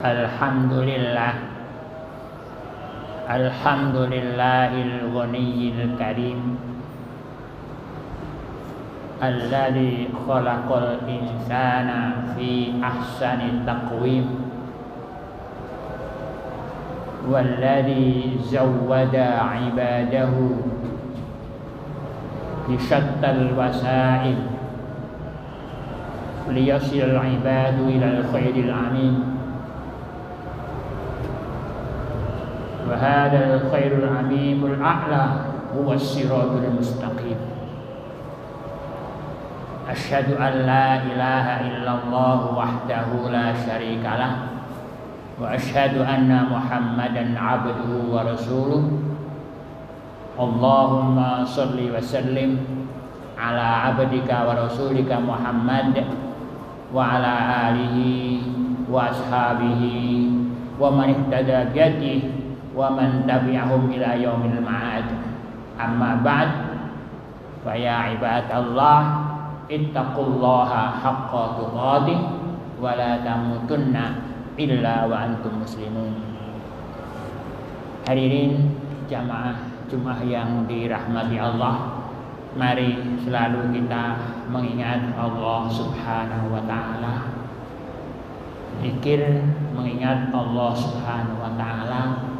Alhamdulillah, alhamdulillahil ghaniyil karim, alladzi khalaqal insana fi ahsani taqwim, walladzi zawwada ibadahu bi syattal wasail liyasil ibadu ilal khairil amin. وهذا الخير العميم الأعلى هو الصراط المستقيم. أشهد أن لا إله إلا الله وحده لا شريك له وأشهد أن محمدا عبده ورسوله. اللهم صل وسلم على عبدك ورسولك محمد وعلى آله وأصحابه ومن اهتدى بهديه wa man tabi'ahum ila yaumil ma'ad. Amma ba'd, fa ya ibadallah ittaqullaha haqqa tuqatih wa la tamutunna illa wa antum muslimun. Hadirin jamaah Jumat yang dirahmati Allah, mari selalu kita mengingat Allah Subhanahu wa taala. Zikir mengingat Allah Subhanahu wa taala,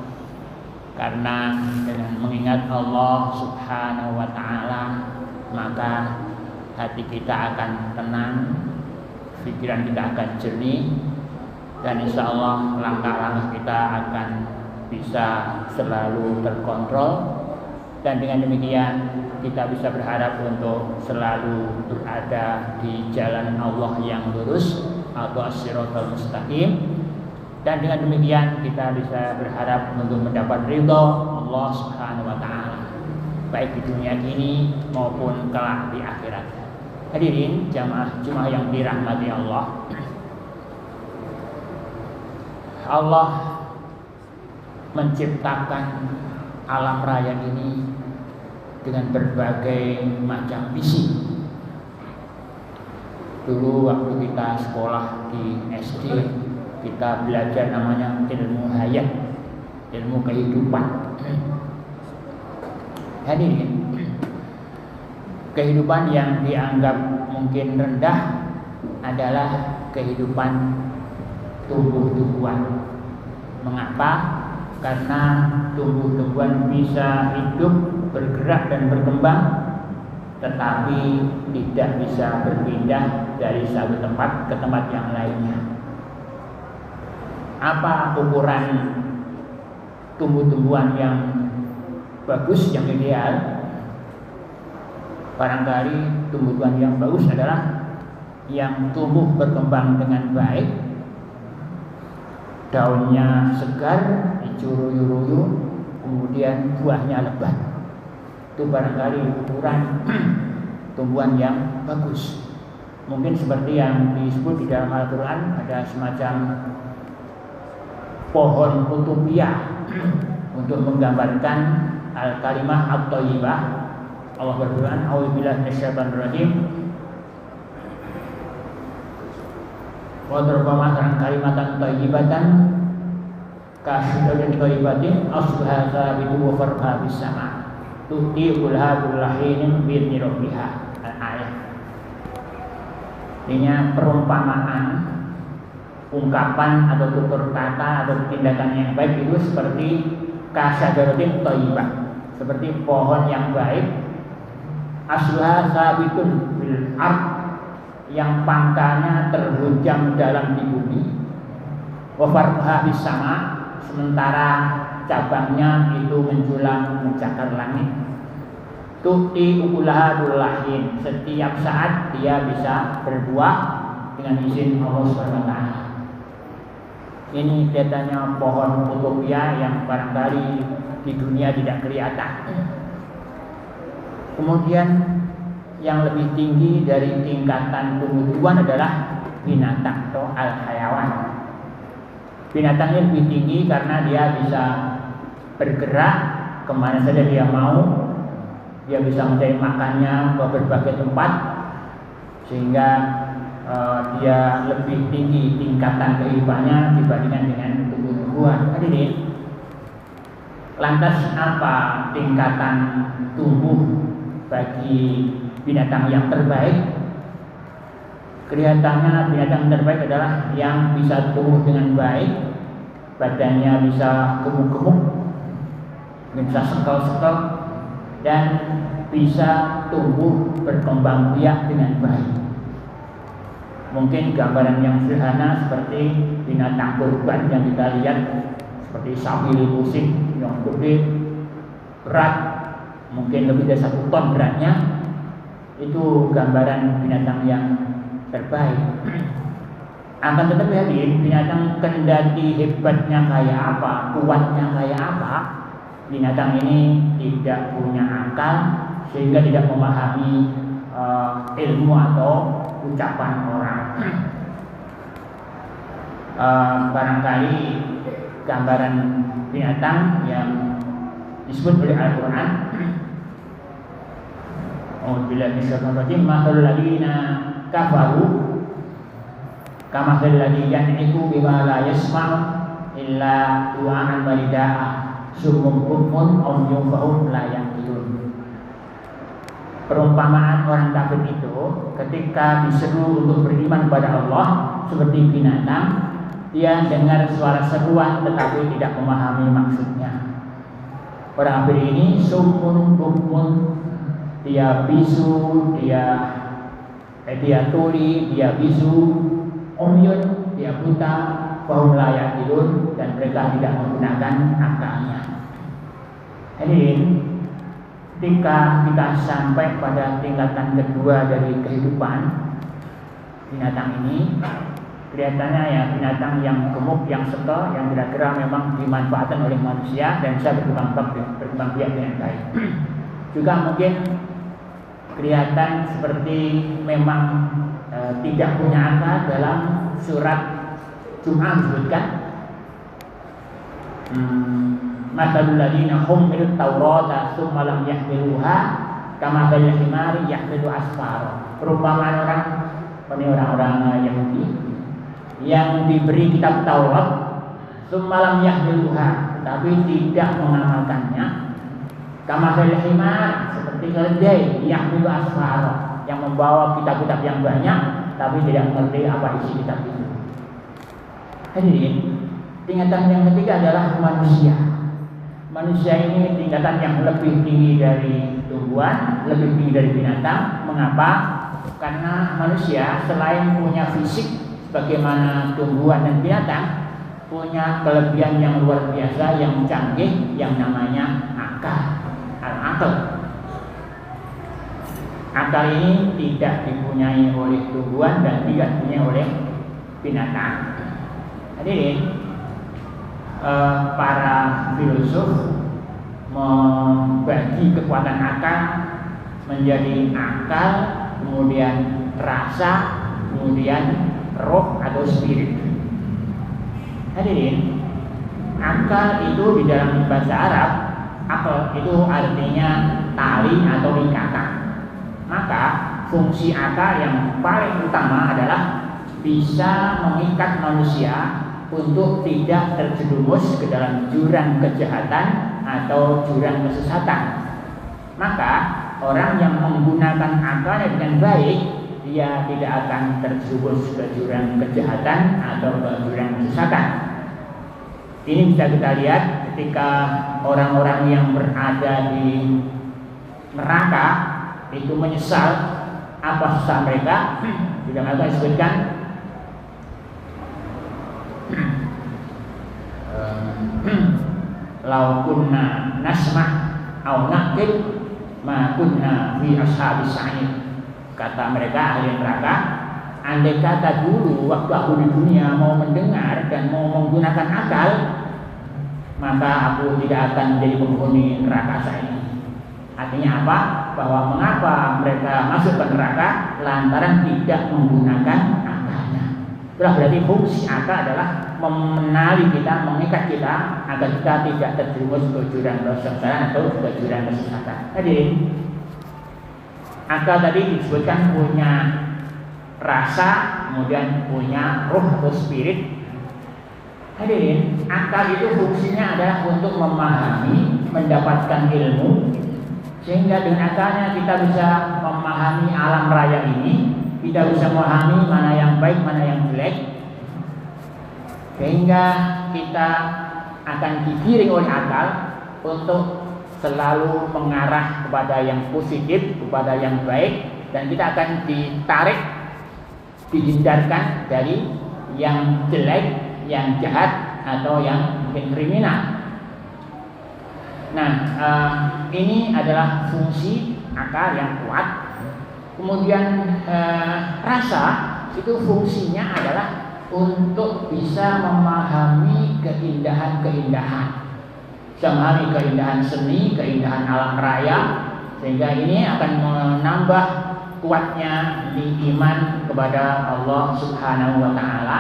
karena dengan mengingat Allah Subhanahu wa ta'ala maka hati kita akan tenang, pikiran kita akan jernih, dan insya Allah langkah-langkah kita akan bisa selalu terkontrol, dan dengan demikian kita bisa berharap untuk selalu berada di jalan Allah yang lurus atau as-siratal mustaqim. Dan dengan demikian kita bisa berharap untuk mendapat ridha Allah Subhanahu wa taala, baik di dunia ini maupun kelak di akhirat. Hadirin jamaah Jumat yang dirahmati Allah, Allah menciptakan alam raya ini dengan berbagai macam visi. Dulu waktu kita sekolah di SD, kita belajar namanya ilmu hayat, ilmu kehidupan. Hadirin, kehidupan yang dianggap mungkin rendah adalah kehidupan tumbuh-tumbuhan. Mengapa? Karena tumbuh-tumbuhan bisa hidup, bergerak dan berkembang, tetapi tidak bisa berpindah dari satu tempat ke tempat yang lainnya. Apa ukuran tumbuh-tumbuhan yang bagus, yang ideal? Barangkali tumbuh-tumbuhan yang bagus adalah yang tumbuh berkembang dengan baik, daunnya segar, hijau ruyu-ruyu, kemudian buahnya lebat. Itu barangkali ukuran tumbuhan yang bagus. Mungkin seperti yang disebut di dalam Al-Quran, ada semacam pohon utopia untuk menggambarkan al-kalimah at-thayyibah. Allah berfirman, a'udzubillahi minasyaitonir rajim, wa daraba mathalan kalimatan thayyibatan kasyidatin thayyibatin asluha thabitun wa far'uha bis sama' tu'ti ukulaha kulla hinin bi'idzni rabbiha. Al-ayat. Ini perumpamaan, ungkapan atau tutur kata atau tindakan yang baik itu seperti kasyajaratin thayyibah, seperti pohon yang baik, asluha sabitun bil ard, yang pangkalnya terhujam dalam di bumi, wa far'uha bis sama', sementara cabangnya itu menjulang mencakar langit. Tu'ti ukulaha kullahin, setiap saat dia bisa berbuah dengan izin Allah Subhanahu wa taala. Ini datanya pohon utopia yang barangkali di dunia tidak kelihatan. Kemudian yang lebih tinggi dari tingkatan tumbuh-tumbuhan adalah binatang atau al-hayawan. Binatangnya lebih tinggi karena dia bisa bergerak kemana saja dia mau. Dia bisa mencari makannya ke berbagai tempat, sehingga dia lebih tinggi tingkatan kehidupannya dibandingkan dengan tumbuh-tumbuhan. Hadirin, lantas apa tingkatan tumbuh bagi binatang yang terbaik? Kelihatannya binatang terbaik adalah yang bisa tumbuh dengan baik, badannya bisa gemuk-gemuk, bisa sekel-sekel, dan bisa tumbuh berkembang biak dengan baik. Mungkin gambaran yang sederhana seperti binatang kurban yang kita lihat, seperti sapi limusin yang gede, berat, mungkin lebih dari 1 ton beratnya. Itu gambaran binatang yang terbaik. Akan tetapi hadirin, binatang kendati hebatnya kayak apa, kuatnya kayak apa, binatang ini tidak punya akal sehingga tidak memahami ilmu atau ucapan orang. Barangkali gambaran binatang yang disebut oleh Al-Quran, A'udzubillahi minasyaitonir rajim, mathalul ladzina kafaru kamathal ladzi yan'iqu bima la yasma'u illa du'aan wa nida'a summun bukmun umyun fahum la yaqilun. Perumpamaan orang kafir itu ketika diseru untuk beriman kepada Allah seperti binatang, dia dengar suara seruan tetapi tidak memahami maksudnya. Orang kafir ini summun bukmun, dia bisu, dia tuli, dia bisu, umyun, dia buta, fahum la yaqilun, dan mereka tidak menggunakan akalnya. Hadirin, ketika kita sampai pada tingkatan kedua dari kehidupan binatang ini, kelihatannya ya binatang yang gemuk, yang sekel, yang kira-kira memang dimanfaatkan oleh manusia dan bisa berkembang biak dengan baik. Juga mungkin kelihatan seperti memang tidak punya akal. Dalam surat Jum'ah disebutkan, mathalul ladzina humilut taurata tsumma lam yahmiluha kamathalil himari yahmilu asfara. Perumpamaan orang-orang Yahudi yang diberi kitab Taurat tsumma lam yahmiluha tapi tidak mengamalkannya, kamathalil himar, seperti keledai yahmilu asfara yang membawa kitab-kitab yang banyak tapi tidak mengerti apa isi kitab itu. Hadirin, tingkatan yang ketiga adalah manusia. Manusia ini tingkatan yang lebih tinggi dari tumbuhan, lebih tinggi dari binatang. Mengapa? Karena manusia selain punya fisik sebagaimana tumbuhan dan binatang, punya kelebihan yang luar biasa, yang canggih, yang namanya akal, al-aql. Akal ini tidak dipunyai oleh tumbuhan dan tidak dipunyai oleh binatang. Hadirin, para filosof membagi kekuatan akal menjadi akal, kemudian rasa, kemudian roh atau spirit. Hadirin, akal itu di dalam bahasa Arab, akal itu artinya tali atau ikatan. Maka fungsi akal yang paling utama adalah bisa mengikat manusia untuk tidak terjerumus ke dalam jurang kejahatan atau jurang kesesatan. Maka orang yang menggunakan akalnya dengan baik, dia tidak akan terjerumus ke jurang kejahatan atau ke jurang kesesatan. Ini bisa kita lihat ketika orang-orang yang berada di neraka itu menyesal apa susah mereka. Tidak mereka disebutkan lau kunna nasma' au naqil ma kunna fi ashabis sa'id. Kata mereka ahli neraka, andai kata dulu waktu aku di dunia mau mendengar dan mau menggunakan akal, maka aku tidak akan menjadi penghuni neraka saya. Artinya apa? Bahwa mengapa mereka masuk ke neraka lantaran tidak menggunakan akalnya. Itulah berarti fungsi akal adalah memenali kita, mengikat kita agar kita tidak terjerumus ke jurang kesesatan atau ke jurang kesesatan. Jadi akal tadi disebutkan punya rasa, kemudian punya ruh atau spirit. Hadirin, akal itu fungsinya adalah untuk memahami, mendapatkan ilmu, sehingga dengan akalnya kita bisa memahami alam raya ini, kita bisa memahami mana yang baik, mana yang jelek, sehingga kita akan digiring oleh akal untuk selalu mengarah kepada yang positif, kepada yang baik, dan kita akan ditarik, dihindarkan dari yang jelek, yang jahat, atau yang mungkin kriminal. Nah, ini adalah fungsi akal yang kuat. Kemudian rasa itu fungsinya adalah untuk bisa memahami keindahan-keindahan, memahami keindahan seni, keindahan alam raya, sehingga ini akan menambah kuatnya di iman kepada Allah Subhanahu wa taala.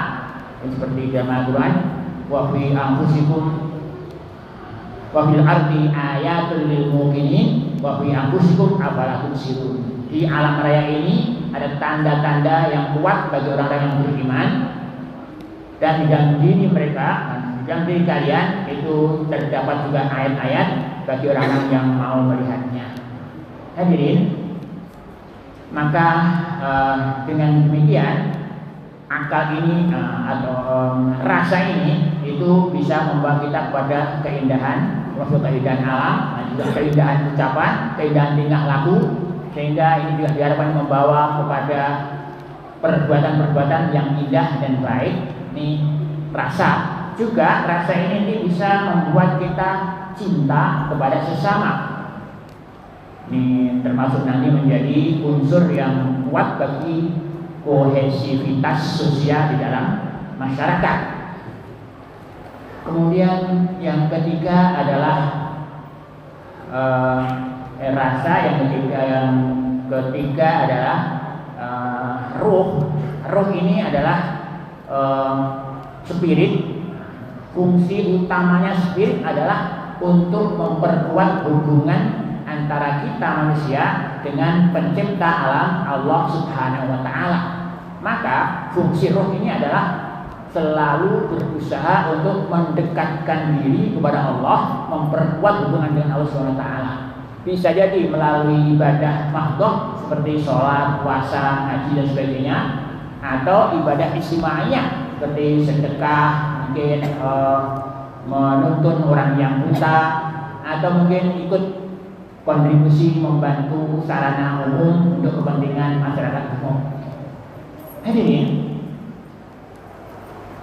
Seperti dalam Al-Qur'an, wa fi anfusikum wa fil ardi ayatul lil muqinin wa fi anfusikum afala tubsirun. Di alam raya ini ada tanda-tanda yang kuat bagi orang-orang yang beriman, dan di dalam diri mereka, di dalam diri kalian itu terdapat juga ayat-ayat bagi orang-orang yang mau melihatnya. Hadirin, maka dengan demikian akal ini atau rasa ini itu bisa membawa kita kepada keindahan, maksud keindahan alam, juga keindahan ucapan, keindahan tingkah laku, sehingga ini juga diharapkan membawa kepada perbuatan-perbuatan yang indah dan baik. Ini rasa. Juga rasa ini bisa membuat kita cinta kepada sesama. Ini termasuk nanti menjadi unsur yang kuat bagi kohesivitas sosial di dalam masyarakat. Kemudian yang ketiga adalah rasa. Yang ketiga adalah ruh. Ruh ini adalah spirit. Fungsi utamanya spirit adalah untuk memperkuat hubungan antara kita manusia dengan pencipta alam Allah Subhanahu wa taala. Maka fungsi roh ini adalah selalu berusaha untuk mendekatkan diri kepada Allah, memperkuat hubungan dengan Allah Subhanahu wa taala. Bisa jadi melalui ibadah mahdhah seperti sholat, puasa, haji dan sebagainya, atau ibadah istimaiyah seperti sedekah, mungkin menuntun orang yang buta, atau mungkin ikut kontribusi membantu sarana umum untuk kepentingan masyarakat umum. Hadirin,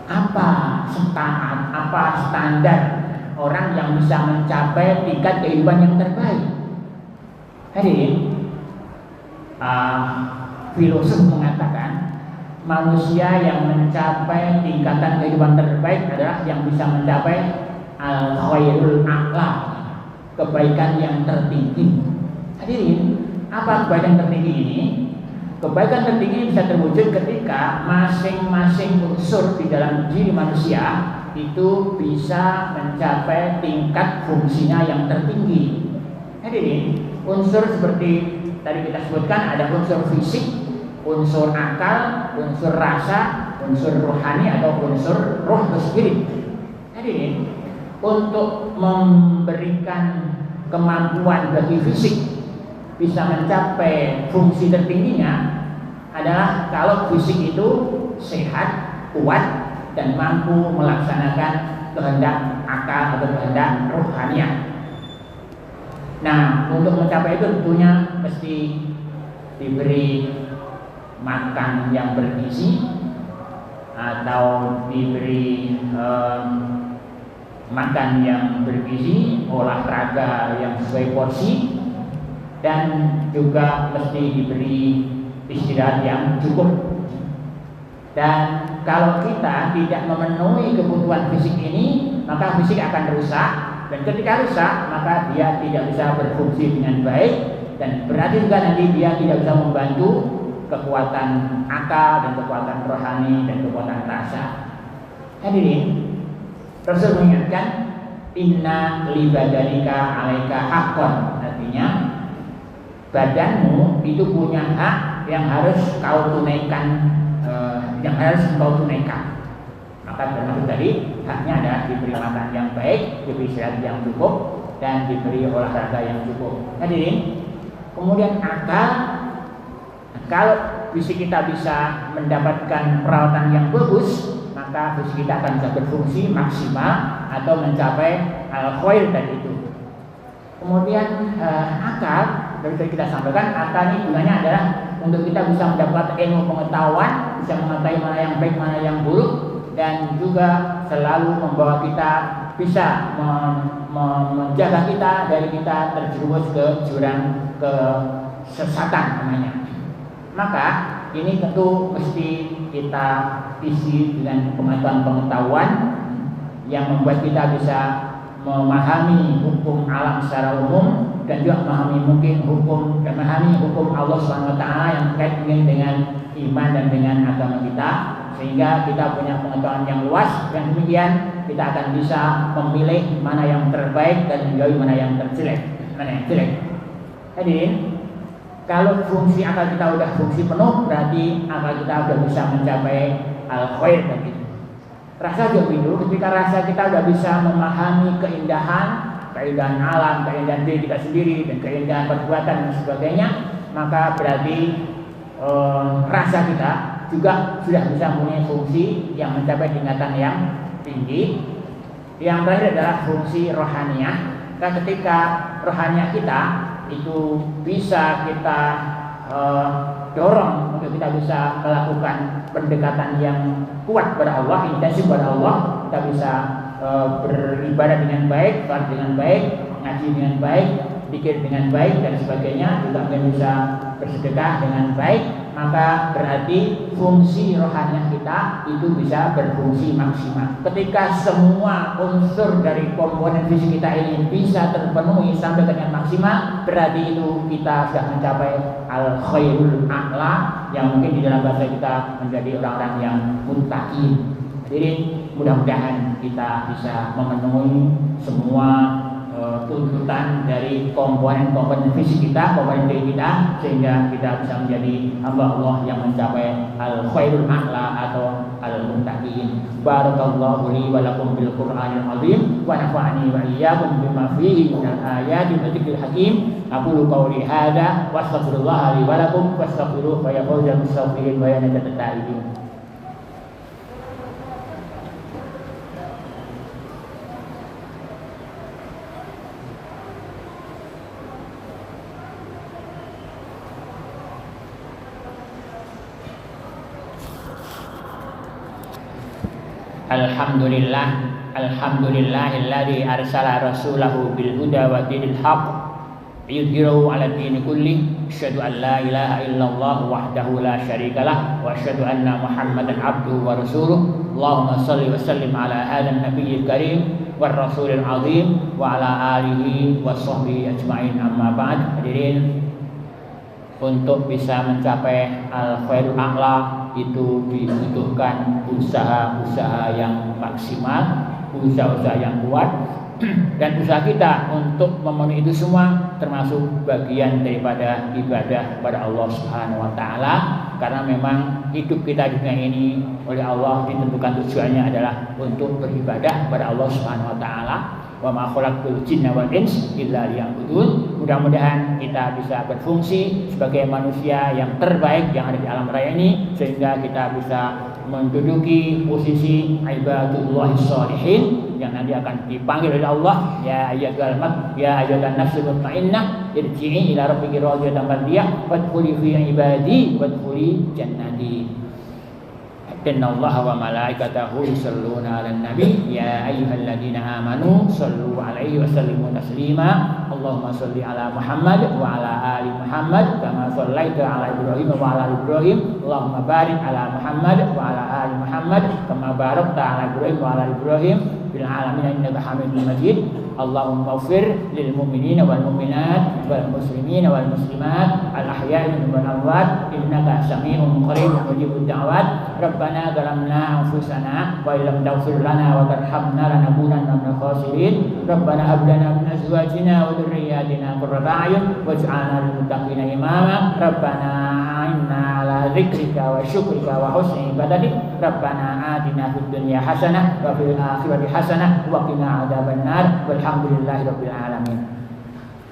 apa standar orang yang bisa mencapai tingkat kehidupan yang terbaik? Hadirin, filosof mengatakan manusia yang mencapai tingkatan kehidupan terbaik adalah yang bisa mencapai al-khairul a'la, kebaikan yang tertinggi. Hadirin, apa kebaikan tertinggi ini? Kebaikan tertinggi bisa terwujud ketika masing-masing unsur di dalam diri manusia itu bisa mencapai tingkat fungsinya yang tertinggi. Hadirin, unsur seperti tadi kita sebutkan, ada unsur fisik, unsur akal, unsur rasa, unsur rohani atau unsur roh atau spirit. Hadirin, untuk memberikan kemampuan bagi fisik bisa mencapai fungsi tertingginya adalah kalau fisik itu sehat, kuat, dan mampu melaksanakan kehendak akal atau kehendak rohaniah. Nah, untuk mencapai itu tentunya mesti diberi makan yang bergizi atau diberi makan yang bergizi, olahraga yang sesuai porsi, dan juga mesti diberi istirahat yang cukup. Dan kalau kita tidak memenuhi kebutuhan fisik ini, maka fisik akan rusak, dan ketika rusak maka dia tidak bisa berfungsi dengan baik, dan berarti juga nanti dia tidak bisa membantu kekuatan akal dan kekuatan rohani dan kekuatan rasa. Hadirin, Rasul mengingatkan inna li badanika alaika haqqan, artinya badanmu itu punya hak yang harus kau tunaikan, Maka termasuk tadi haknya adalah diberi makan yang baik, diberi istirahat yang cukup, dan diberi olahraga yang cukup. Hadirin, kemudian akal, kalau fisik kita bisa mendapatkan perawatan yang bagus, maka fisik kita akan bisa berfungsi maksimal atau mencapai al-khair tadi itu. Kemudian akal, dari kita sampaikan, akal ini gunanya adalah untuk kita bisa mendapatkan ilmu pengetahuan, bisa mengetahui mana yang baik, mana yang buruk, dan juga selalu membawa kita bisa menjaga kita dari kita terjerumus ke jurang kesesatan namanya. Maka ini tentu mesti kita isi dengan pengetahuan yang membuat kita bisa memahami hukum alam secara umum, dan juga memahami hukum Allah SWT yang terkait dengan iman dan dengan agama kita, sehingga kita punya pengetahuan yang luas. Dan demikian kita akan bisa memilih mana yang terbaik dan menjauhi mana yang jelek. Hadirin, kalau fungsi akal kita sudah fungsi penuh, berarti akal kita sudah bisa mencapai al-khair tadi. Rasa juga dulu, ketika rasa kita sudah bisa memahami keindahan alam, keindahan diri kita sendiri, dan keindahan perbuatan dan sebagainya, maka berarti rasa kita juga sudah bisa mempunyai fungsi yang mencapai tingkatan yang tinggi. Yang terakhir adalah fungsi rohaniyah. Karena ketika rohaniyah kita itu bisa kita dorong untuk kita bisa melakukan pendekatan yang kuat kepada Allah, intensif kepada Allah, kita bisa beribadah dengan baik, sholat dengan baik, ngaji dengan baik, zikir dengan baik, dan sebagainya, juga bisa bersedekah dengan baik. Maka berarti fungsi rohaniah kita itu bisa berfungsi maksimal. Ketika semua unsur dari komponen fisik kita ini bisa terpenuhi sampai dengan maksimal, berarti itu kita sudah mencapai al-khairul a'la, yang mungkin di dalam bahasa kita menjadi orang-orang yang muttaqin. Jadi mudah-mudahan kita bisa memenuhi semua tuntutan dari komponen-komponen fisik kita, komponen diri kita, sehingga kita bisa menjadi hamba Allah yang mencapai al-khairul a'la atau al-muttaqin. Barakallahu li wa lakum bil Qur'anil azim wa nafa'ani wa iyyakum bima fihi minal ayati wa dzikril hakim. Aqulu qawli hadza wa astaghfirullah li wa lakum fastaghfiruhu fa ya fawzal mustaghfirin wa ya najatat ta'ibin. Alhamdulillahilladzi arsala rasulahu bil huda wa dinil haqq yudhhiruhu 'ala dini kulli. Asyhadu an la ilaha illallah wahdahu la syarikalah wa asyhadu anna Muhammadan abduhu wa rasuluh. Allahumma shalli wa sallim ala hadzal nabiyil karim war rasulil azim wa ala alihi wa sahbihi ajmain, amma ba'd. Hadirin, untuk bisa mencapai al-khairul a'la itu dibutuhkan usaha-usaha yang maksimal, usaha-usaha yang kuat, dan usaha kita untuk memenuhi itu semua termasuk bagian daripada ibadah kepada Allah Subhanahu wa taala. Karena memang hidup kita di dunia ini oleh Allah ditentukan tujuannya adalah untuk beribadah kepada Allah Subhanahu wa taala. Wa ma khalaqtul jinna wal ins illa liya'budun. Mudah-mudahan kita bisa berfungsi sebagai manusia yang terbaik yang ada di alam raya ini, sehingga kita bisa menduduki posisi ibadullah sholihin yang nanti akan dipanggil oleh Allah, ya ayyuhan nafsul mutmainnah irji'i ila rabbiki radiyatan mardiyah wadkhuli fi ibadi wadkhuli jannati. Innallaha wa malaikatahu yusholluna 'alan nabi ya ayyuhalladzina amanu shallu 'alaihi wa sallimu taslima. Allahumma shalli 'ala Muhammad wa 'ala ali Muhammad kama shallaita 'ala Ibrahim wa 'ala ali Ibrahim. Allahumma barik 'ala Muhammad wa 'ala ali Muhammad kama barakta ala Ibrahim wa ala Ibrahim fil alamin innaka Hamidum Majid. Allahumma ighfir lil mu'minina wal mu'minat wal muslimina wal muslimat al ahya'i minhum wal amwat innaka sami'un qaribun mujibud da'wat. Rabbana zalamna anfusana wa illam taghfir lana wa tarhamna lanakunanna minal khasirin. Rabbana hab lana min azwajina wa dhurriyyatina qurrata a'yun waj'alna lil muttaqina imama. Rabbana inna ala dzikrika wa syukrika wa husni ibadatik. Rabbana atina fid dunya hasanah wa fil akhirati hasanah wa qina adzabannar. Alhamdulillahi rabbil alamin.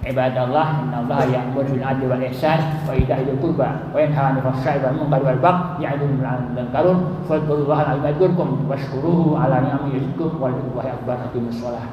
Ibadallah, innallaha ya'muru bil adli wal ihsan wa ita'i dzil qurba wa yanha 'anil fahsya'i wal munkari wal baghi ya'idukum la'allakum tadhakkarun. Fadhkurullaha 'azza wa jalla washkuruhu 'ala ni'amihi yazidkum wa lillahi akbar. Aqimus shalah.